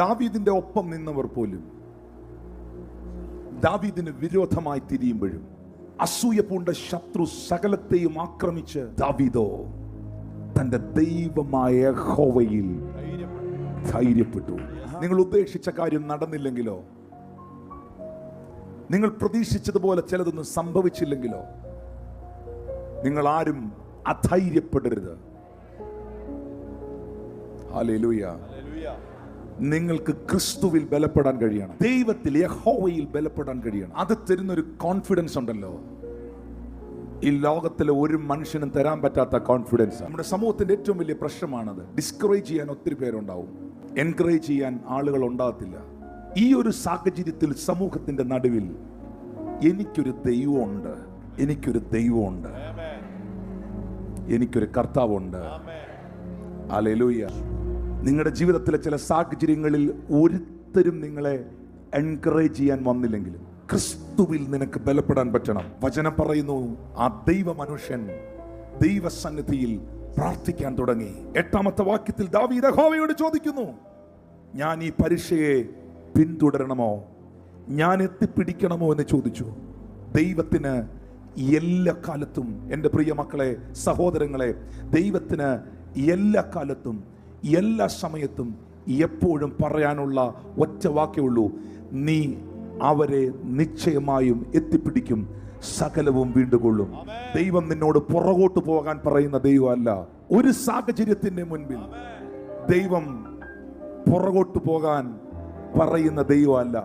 ദാവീദിന്റെ ഒപ്പം നിന്നവർ പോലും ദാവീദിന് വിരോധമായി തിരിയുമ്പോഴും അസൂയ പൂണ്ട ശത്രു സകലത്തെയും ആക്രമിച്ച് ദാവീദോ തന്റെ ദൈവമായ യഹോവയിൽ ധൈര്യപ്പെട്ടു. നിങ്ങൾ ഉദ്ദേശിച്ച കാര്യം നടന്നില്ലെങ്കിലോ, നിങ്ങൾ പ്രതീക്ഷിച്ചതുപോലെ ചിലതൊന്നും സംഭവിച്ചില്ലെങ്കിലോ, നിങ്ങൾ ആരും അധൈര്യപ്പെടരുത്. ഹല്ലേലൂയ. നിങ്ങൾക്ക് ക്രിസ്തുവിൽ ബലപ്പെടാൻ കഴിയണം, ദൈവത്തിൽ യഹോവയിൽ ബലപ്പെടാൻ കഴിയണം. അത് തരുന്നൊരു കോൺഫിഡൻസ് ഉണ്ടല്ലോ, ഈ ലോകത്തിലെ ഒരു മനുഷ്യനും തരാൻ പറ്റാത്ത കോൺഫിഡൻസ്. നമ്മുടെ സമൂഹത്തിന്റെ ഏറ്റവും വലിയ പ്രശ്നമാണത്. ഡിസ്കറേജ് ചെയ്യാൻ ഒത്തിരി പേരുണ്ടാവും, എൻകറേജ് ചെയ്യാൻ ആളുകൾ ഉണ്ടാകത്തില്ല. ഈ ഒരു സാഹചര്യത്തിൽ സമൂഹത്തിന്റെ നടുവിൽ എനിക്കൊരു ദൈവമുണ്ട്, എനിക്കൊരു ദൈവമുണ്ട്, എനിക്കൊരു കർത്താവുണ്ട്. ഹല്ലേലൂയ. നിങ്ങളുടെ ജീവിതത്തിലെ ചില സാഹചര്യങ്ങളിൽ ഒരുത്തരും നിങ്ങളെ എൻകറേജ് ചെയ്യാൻ വന്നില്ലെങ്കിലും ക്രിസ്തുവിൽ നിനക്ക് ബലപ്പെടാൻ പറ്റണം. വചനം പറയുന്നു, ആ ദൈവ മനുഷ്യൻ ദൈവസന്നിധിയിൽ പ്രാർത്ഥിക്കാൻ തുടങ്ങി. 8-ാമത്തെ വാക്യത്തിൽ ദാവീദ് യഹോവയോട് ചോദിക്കുന്നു, ഞാൻ ഈ പരീക്ഷയെ പിന്തുടരണമോ, ഞാൻ എത്തിപ്പിടിക്കണമോ എന്ന് ചോദിച്ചു. ദൈവത്തിന് എല്ലാ കാലത്തും, എൻ്റെ പ്രിയ മക്കളെ, സഹോദരങ്ങളെ, ദൈവത്തിന് എല്ലാ കാലത്തും എല്ലാ സമയത്തും എപ്പോഴും പറയാനുള്ള ഒറ്റ വാക്കേ ഉള്ളൂ, നീ അവരെ നിശ്ചയമായും എത്തിപ്പിടിക്കും, സകലവും വീണ്ടുകൊള്ളും. ദൈവം നിന്നോട് പുറകോട്ട് പോകാൻ പറയുന്ന ദൈവമല്ല. ഒരു സാഹചര്യത്തിന്റെ മുൻപിൽ ദൈവം പുറകോട്ട് പോകാൻ പറയുന്ന ദൈവമല്ല.